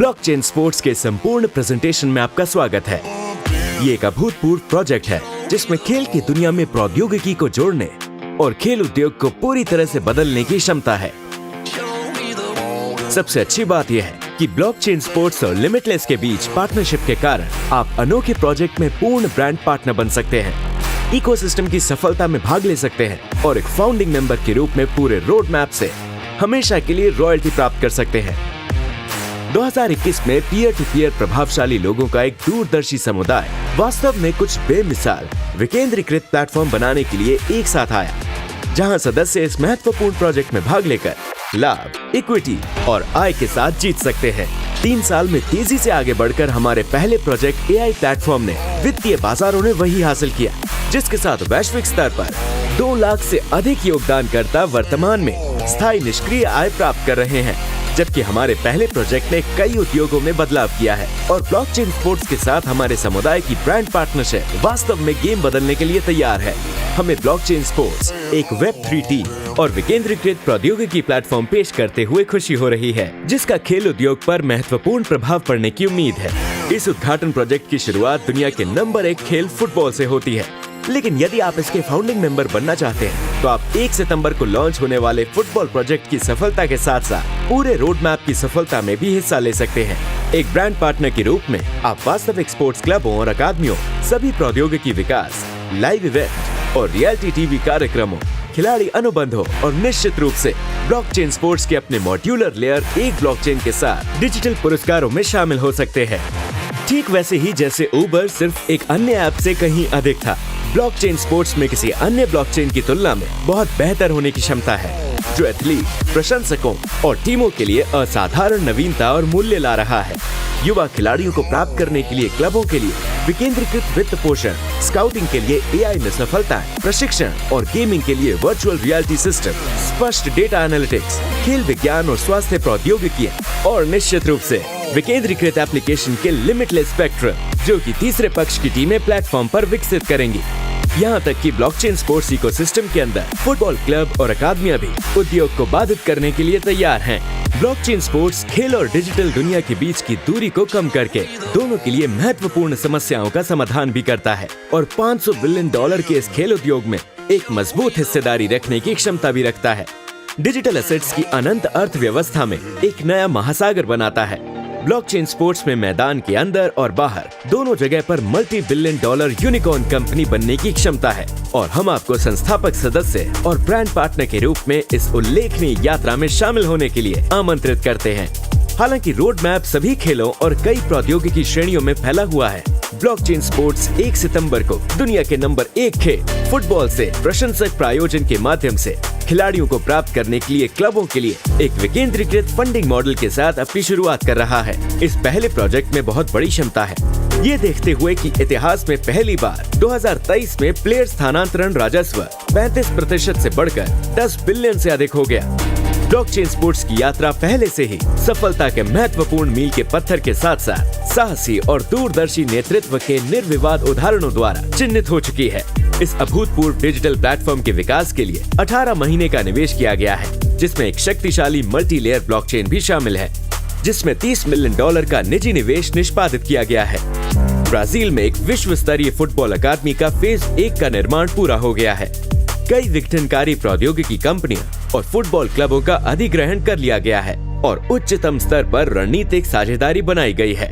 Blockchain sports के संपूर्ण presentation में आपका स्वागत है। ये एक अभूतपूर्व प्रोजेक्ट है जिसमें खेल की दुनिया में प्रौद्योगिकी को जोड़ने और खेल उद्योग को पूरी तरह से बदलने की क्षमता है। सबसे अच्छी बात यह है कि ब्लॉकचेन स्पोर्ट्स और लिमिटलेस के बीच पार्टनरशिप के कारण आप अनोखे प्रोजेक्ट में पूर्ण ब्रांड पार्टनर बन सकते हैं, इकोसिस्टम की सफलता में भाग ले सकते हैं और एक फाउंडिंग मेंबर के रूप में पूरे रोड मैप से हमेशा के लिए रॉयल्टी प्राप्त कर सकते हैं। 2021 में पीयर टू पीयर प्रभावशाली लोगों का एक दूरदर्शी समुदाय वास्तव में कुछ बेमिसाल विकेंद्रीकृत प्लेटफॉर्म बनाने के लिए एक साथ आया, जहां सदस्य इस महत्वपूर्ण प्रोजेक्ट में भाग लेकर लाभ, इक्विटी और आय के साथ जीत सकते हैं। 3 साल में तेजी से आगे बढ़कर हमारे पहले प्रोजेक्ट एआई प्लेटफॉर्म ने वित्तीय बाजारों ने वही हासिल किया, जिसके साथ वैश्विक स्तर पर 2 लाख से अधिक योगदानकर्ता वर्तमान में स्थायी निष्क्रिय आय प्राप्त कर रहे हैं, जबकि हमारे पहले प्रोजेक्ट ने कई उद्योगों में बदलाव किया है और ब्लॉकचेन स्पोर्ट्स के साथ हमारे समुदाय की ब्रांड पार्टनरशिप वास्तव में गेम बदलने के लिए तैयार है। हमें ब्लॉकचेन स्पोर्ट्स एक वेब3 टीम और विकेंद्रीकृत प्रौद्योगिकी प्लेटफॉर्म पेश करते हुए खुशी हो रही है, जिसका खेल उद्योग पर महत्वपूर्ण प्रभाव पड़ने की उम्मीद है। इस उद्घाटन प्रोजेक्ट की शुरुआत दुनिया के नंबर 1 खेल फुटबॉल से होती है, लेकिन यदि आप इसके फाउंडिंग मेंबर बनना चाहते हैं तो आप 1 सितंबर को लॉन्च होने वाले फुटबॉल प्रोजेक्ट की सफलता के साथ साथ पूरे रोड मैप की सफलता में भी हिस्सा ले सकते हैं। एक ब्रांड पार्टनर के रूप में आप वास्तविक स्पोर्ट्स क्लबों और अकादमियों, सभी प्रौद्योगिकी विकास, लाइव इवेंट और रियलिटी टीवी कार्यक्रमों, खिलाड़ी अनुबंधों और निश्चित रूप से ब्लॉकचेन स्पोर्ट्स के अपने मॉड्यूलर लेयर एक ब्लॉकचेन के साथ डिजिटल पुरस्कारों में शामिल हो सकते हैं। ठीक वैसे ही जैसे उबर सिर्फ एक अन्य ऐप से कहीं अधिक था, ब्लॉकचेन स्पोर्ट्स में किसी अन्य ब्लॉकचेन की तुलना में बहुत बेहतर होने की क्षमता है, जो एथलीट, प्रशंसकों और टीमों के लिए असाधारण नवीनता और मूल्य ला रहा है। युवा खिलाड़ियों को प्राप्त करने के लिए क्लबों के लिए विकेंद्रीकृत वित्त पोषण, स्काउटिंग के लिए एआई में सफलताएं, प्रशिक्षण और गेमिंग के लिए वर्चुअल रियलिटी सिस्टम, स्पष्ट डेटा एनालिटिक्स, खेल विज्ञान और स्वास्थ्य प्रौद्योगिकियां और निश्चित रूप से विकेंद्रीकृत एप्लीकेशन के लिमिटलेस स्पेक्ट्रम, जो कि तीसरे पक्ष की टीमें प्लेटफॉर्म पर विकसित करेंगी। यहाँ तक कि ब्लॉकचेन स्पोर्ट्स इकोसिस्टम के अंदर फुटबॉल क्लब और अकादमियां भी उद्योग को बाधित करने के लिए तैयार हैं। ब्लॉकचेन स्पोर्ट्स खेल और डिजिटल दुनिया के बीच की दूरी को कम करके दोनों के लिए महत्वपूर्ण समस्याओं का समाधान भी करता है और $500 बिलियन के इस खेल उद्योग में एक मजबूत हिस्सेदारी रखने की क्षमता भी रखता है। डिजिटल एसेट्स की अनंत अर्थव्यवस्था में एक नया महासागर बनाता है। ब्लॉकचेन स्पोर्ट्स में मैदान के अंदर और बाहर दोनों जगह पर $multi-billion यूनिकॉर्न कंपनी बनने की क्षमता है और हम आपको संस्थापक सदस्य और ब्रांड पार्टनर के रूप में इस उल्लेखनीय यात्रा में शामिल होने के लिए आमंत्रित करते हैं। हालांकि रोड मैप सभी खेलों और कई प्रौद्योगिकी श्रेणियों में फैला हुआ है, ब्लॉकचेन स्पोर्ट्स 1 सितंबर को दुनिया के नंबर 1 खेल फुटबॉल से प्रशंसक प्रायोजन के माध्यम से खिलाड़ियों को प्राप्त करने के लिए क्लबों के लिए एक विकेंद्रीकृत फंडिंग मॉडल के साथ अपनी शुरुआत कर रहा है। इस पहले प्रोजेक्ट में बहुत बड़ी क्षमता है, ये देखते हुए कि इतिहास में पहली बार 2023 में प्लेयर स्थानांतरण राजस्व 35% से बढ़कर 10 बिलियन से अधिक हो गया। ब्लॉकचेन स्पोर्ट्स की यात्रा पहले से ही सफलता के महत्वपूर्ण मील के पत्थर के साथ साथ साहसी और दूरदर्शी नेतृत्व के निर्विवाद उदाहरणों द्वारा चिन्हित हो चुकी है। इस अभूतपूर्व डिजिटल प्लेटफॉर्म के विकास के लिए 18 महीने का निवेश किया गया है, जिसमें एक शक्तिशाली मल्टी लेयर ब्लॉकचेन भी शामिल है, जिसमें $30 मिलियन का निजी निवेश निष्पादित किया गया है। ब्राजील में एक विश्व स्तरीय फुटबॉल अकादमी का फेज 1 का निर्माण पूरा हो गया है। कई विघटनकारी प्रौद्योगिकी कंपनियां और फुटबॉल क्लबों का अधिग्रहण कर लिया गया है और उच्चतम स्तर पर रणनीतिक साझेदारी बनाई गई है।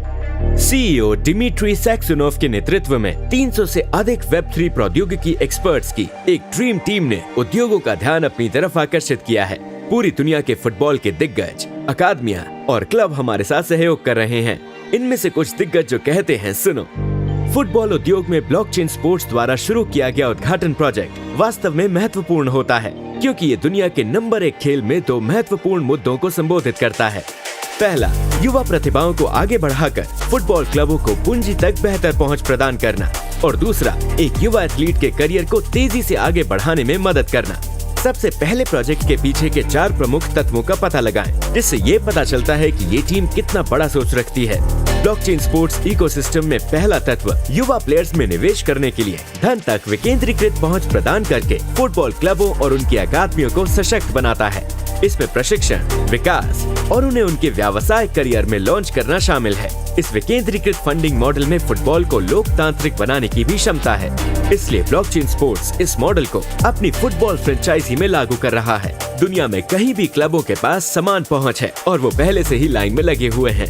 सीईओ डिमित्री सैक्सुनोव के नेतृत्व में 300 से अधिक वेब3 प्रौद्योगिकी एक्सपर्ट्स की एक ड्रीम टीम ने उद्योगों का ध्यान अपनी तरफ आकर्षित किया है। पूरी दुनिया के फुटबॉल के दिग्गज, अकादमियां और क्लब हमारे साथ सहयोग कर रहे हैं। इनमें से कुछ दिग्गज जो कहते हैं, सुनो। फुटबॉल उद्योग में ब्लॉकचेन स्पोर्ट्स द्वारा शुरू किया गया उद्घाटन प्रोजेक्ट वास्तव में महत्वपूर्ण होता है, क्योंकि ये दुनिया के नंबर 1 खेल में 2 महत्वपूर्ण मुद्दों को संबोधित करता है। पहला, युवा प्रतिभाओं को आगे बढ़ाकर फुटबॉल क्लबों को पूंजी तक बेहतर पहुंच प्रदान करना और दूसरा, एक युवा एथलीट के करियर को तेजी से आगे बढ़ाने में मदद करना। सबसे पहले प्रोजेक्ट के पीछे के 4 प्रमुख तत्वों का पता लगाएं, जिससे ये पता चलता है कि ये टीम कितना बड़ा सोच रखती है। ब्लॉकचेन स्पोर्ट्स इकोसिस्टम में पहला तत्व युवा प्लेयर्स में निवेश करने के लिए धन तक विकेंद्रीकृत पहुंच प्रदान करके फुटबॉल क्लबों और उनकी अकादमियों को सशक्त बनाता है। इसमें प्रशिक्षण, विकास और उन्हें उनके व्यावसायिक करियर में लॉन्च करना शामिल है। इस विकेंद्रीकृत फंडिंग मॉडल में फुटबॉल को लोकतांत्रिक बनाने की भी क्षमता है। इसलिए ब्लॉकचेन स्पोर्ट्स इस मॉडल को अपनी फुटबॉल फ्रेंचाइजी में लागू कर रहा है। दुनिया में कहीं भी क्लबों के पास समान पहुंच है और वो पहले से ही लाइन में लगे हुए हैं।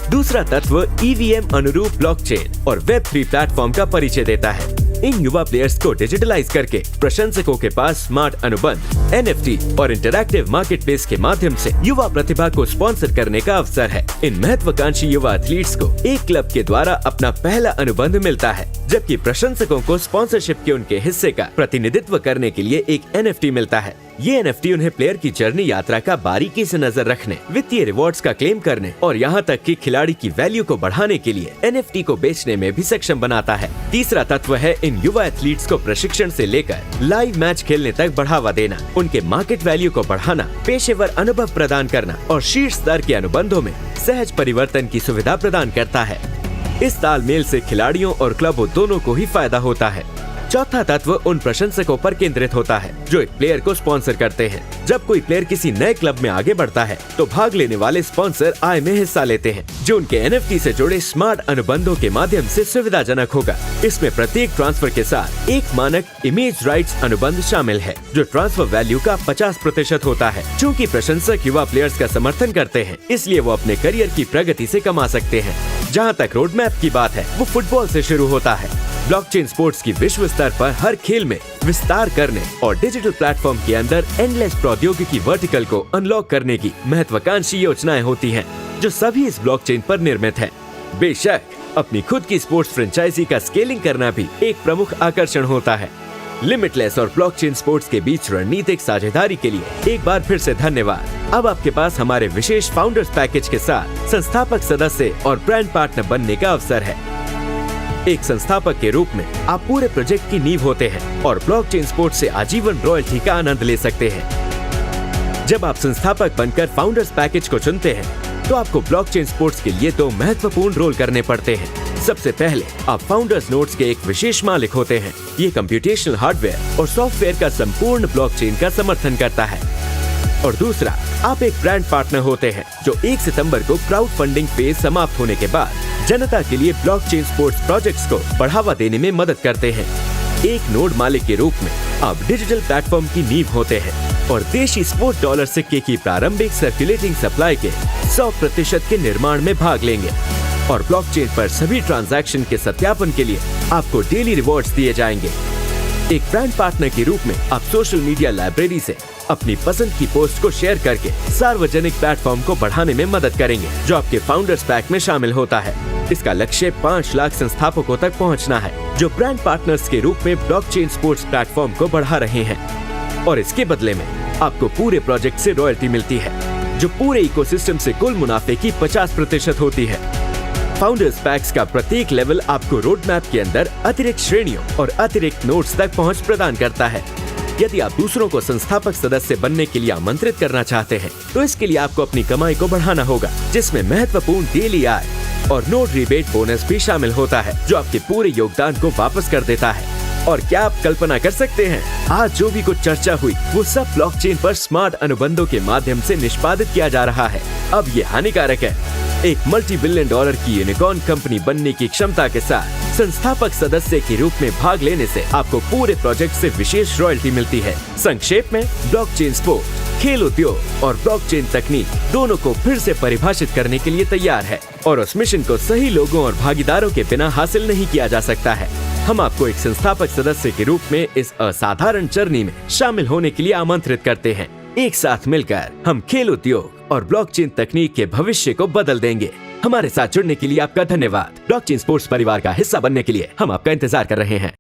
दूसरा तत्व ईवीएम अनुरूप ब्लॉकचेन और वेब3 प्लेटफॉर्म का परिचय देता है। इन युवा प्लेयर्स को डिजिटलाइज करके प्रशंसकों के पास स्मार्ट अनुबंध, एनएफटी और इंटरैक्टिव मार्केट प्लेस के माध्यम से युवा प्रतिभा को स्पॉन्सर करने का अवसर है। इन महत्वाकांक्षी युवा एथलीट्स को एक क्लब के द्वारा अपना पहला अनुबंध मिलता है, जबकि प्रशंसकों को स्पॉन्सरशिप के उनके हिस्से का प्रतिनिधित्व करने के लिए एक एनएफटी मिलता है। ये एनएफटी उन्हें प्लेयर की जर्नी यात्रा का बारीकी से नजर रखने, वित्तीय रिवॉर्ड्स का क्लेम करने और यहाँ तक कि खिलाड़ी की वैल्यू को बढ़ाने के लिए एनएफटी को बेचने में भी सक्षम बनाता है। तीसरा तत्व है इन युवा एथलीट्स को प्रशिक्षण से लेकर लाइव मैच खेलने तक बढ़ावा देना, उनके मार्केट वैल्यू को बढ़ाना, पेशेवर अनुभव प्रदान करना और शीर्ष स्तर के अनुबंधों में सहज परिवर्तन की सुविधा प्रदान करता है। इस तालमेल से खिलाड़ियों और क्लबों दोनों को ही फायदा होता है। चौथा तत्व उन प्रशंसकों पर केंद्रित होता है जो एक प्लेयर को स्पॉन्सर करते हैं। जब कोई प्लेयर किसी नए क्लब में आगे बढ़ता है तो भाग लेने वाले स्पॉन्सर आय में हिस्सा लेते हैं, जो उनके एनएफटी से जुड़े स्मार्ट अनुबंधों के माध्यम से सुविधाजनक होगा। इसमें प्रत्येक ट्रांसफर के साथ एक मानक इमेज राइट्स अनुबंध शामिल है, जो ट्रांसफर वैल्यू का 50% होता है। चूँकि प्रशंसक युवा प्लेयर्स का समर्थन करते हैं, इसलिए वो अपने करियर की प्रगति से कमा सकते हैं। जहाँ तक रोड मैप की बात है, वो फुटबॉल से शुरू होता है। ब्लॉकचेन स्पोर्ट्स की विश्व स्तर पर हर खेल में विस्तार करने और डिजिटल प्लेटफॉर्म के अंदर एंडलेस प्रौद्योगिकी वर्टिकल को अनलॉक करने की महत्वाकांक्षी योजनाएं होती हैं, जो सभी इस ब्लॉकचेन पर निर्मित है। बेशक अपनी खुद की स्पोर्ट्स फ्रेंचाइजी का स्केलिंग करना भी एक प्रमुख आकर्षण होता है। लिमिटलेस और ब्लॉकचेन स्पोर्ट्स के बीच रणनीतिक साझेदारी के लिए एक बार फिर से धन्यवाद। अब आपके पास हमारे विशेष फाउंडर्स पैकेज के साथ संस्थापक सदस्य और ब्रांड पार्टनर बनने का अवसर है। एक संस्थापक के रूप में आप पूरे प्रोजेक्ट की नींव होते हैं और ब्लॉकचेन स्पोर्ट्स से आजीवन रॉयल्टी का आनंद ले सकते हैं। जब आप संस्थापक बनकर फाउंडर्स पैकेज को चुनते हैं तो आपको ब्लॉकचेन स्पोर्ट्स के लिए 2 महत्वपूर्ण रोल करने पड़ते हैं। सबसे पहले आप फाउंडर्स नोट्स के एक विशेष मालिक होते हैं। ये कंप्यूटेशनल हार्डवेयर और सॉफ्टवेयर का संपूर्ण ब्लॉकचेन का समर्थन करता है। और दूसरा, आप एक ब्रांड पार्टनर होते हैं जो 1 सितंबर को क्राउड फंडिंग फेज समाप्त होने के बाद जनता के लिए ब्लॉकचेन स्पोर्ट्स प्रोजेक्ट्स को बढ़ावा देने में मदद करते हैं। एक नोड मालिक के रूप में आप डिजिटल प्लेटफॉर्म की नींव होते हैं और देशी स्पोर्ट डॉलर सिक्के की प्रारंभिक सर्कुलेटिंग सप्लाई के 100% के निर्माण में भाग लेंगे। और ब्लॉकचेन पर सभी ट्रांजैक्शन के सत्यापन के लिए आपको डेली रिवॉर्ड्स दिए जाएंगे। एक ब्रांड पार्टनर के रूप में आप सोशल मीडिया लाइब्रेरी से अपनी पसंद की पोस्ट को शेयर करके सार्वजनिक प्लेटफॉर्म को बढ़ाने में मदद करेंगे, जो आपके फाउंडर्स पैक में शामिल होता है। इसका लक्ष्य 5 लाख संस्थापकों तक पहुंचना है, जो ब्रांड पार्टनर्स के रूप में ब्लॉकचेन स्पोर्ट्स प्लेटफॉर्म को बढ़ा रहे हैं। और इसके बदले में आपको पूरे प्रोजेक्ट से रॉयल्टी मिलती है, जो पूरे इकोसिस्टम से कुल मुनाफे की 50% होती है। फाउंडर्स पैक्स का प्रत्येक लेवल आपको रोड मैप के अंदर अतिरिक्त श्रेणियों और अतिरिक्त नोट्स तक पहुंच प्रदान करता है। यदि आप दूसरों को संस्थापक सदस्य बनने के लिए आमंत्रित करना चाहते हैं, तो इसके लिए आपको अपनी कमाई को बढ़ाना होगा, जिसमें महत्वपूर्ण डेली आय और नोट रिबेट बोनस भी शामिल होता है, जो आपके पूरे योगदान को वापस कर देता है। और क्या आप कल्पना कर सकते हैं, आज जो भी कुछ चर्चा हुई वो सब ब्लॉकचेन पर स्मार्ट अनुबंधों के माध्यम से निष्पादित किया जा रहा है। अब ये हानिकारक है। एक $multi-billion की यूनिकॉर्न कंपनी बनने की क्षमता के साथ संस्थापक सदस्य के रूप में भाग लेने से आपको पूरे प्रोजेक्ट से विशेष रॉयल्टी मिलती है। संक्षेप में, ब्लॉकचेन स्पोर्ट खेल उद्योग और ब्लॉकचेन तकनीक दोनों को फिर से परिभाषित करने के लिए तैयार है, और उस मिशन को सही लोगों और भागीदारों के बिना हासिल नहीं किया जा सकता है। हम आपको एक संस्थापक सदस्य के रूप में इस असाधारण जर्नी में शामिल होने के लिए आमंत्रित करते हैं। एक साथ मिलकर हम खेल उद्योग और ब्लॉकचेन तकनीक के भविष्य को बदल देंगे। हमारे साथ जुड़ने के लिए आपका धन्यवाद। ब्लॉकचेन स्पोर्ट्स परिवार का हिस्सा बनने के लिए हम आपका इंतजार कर रहे हैं।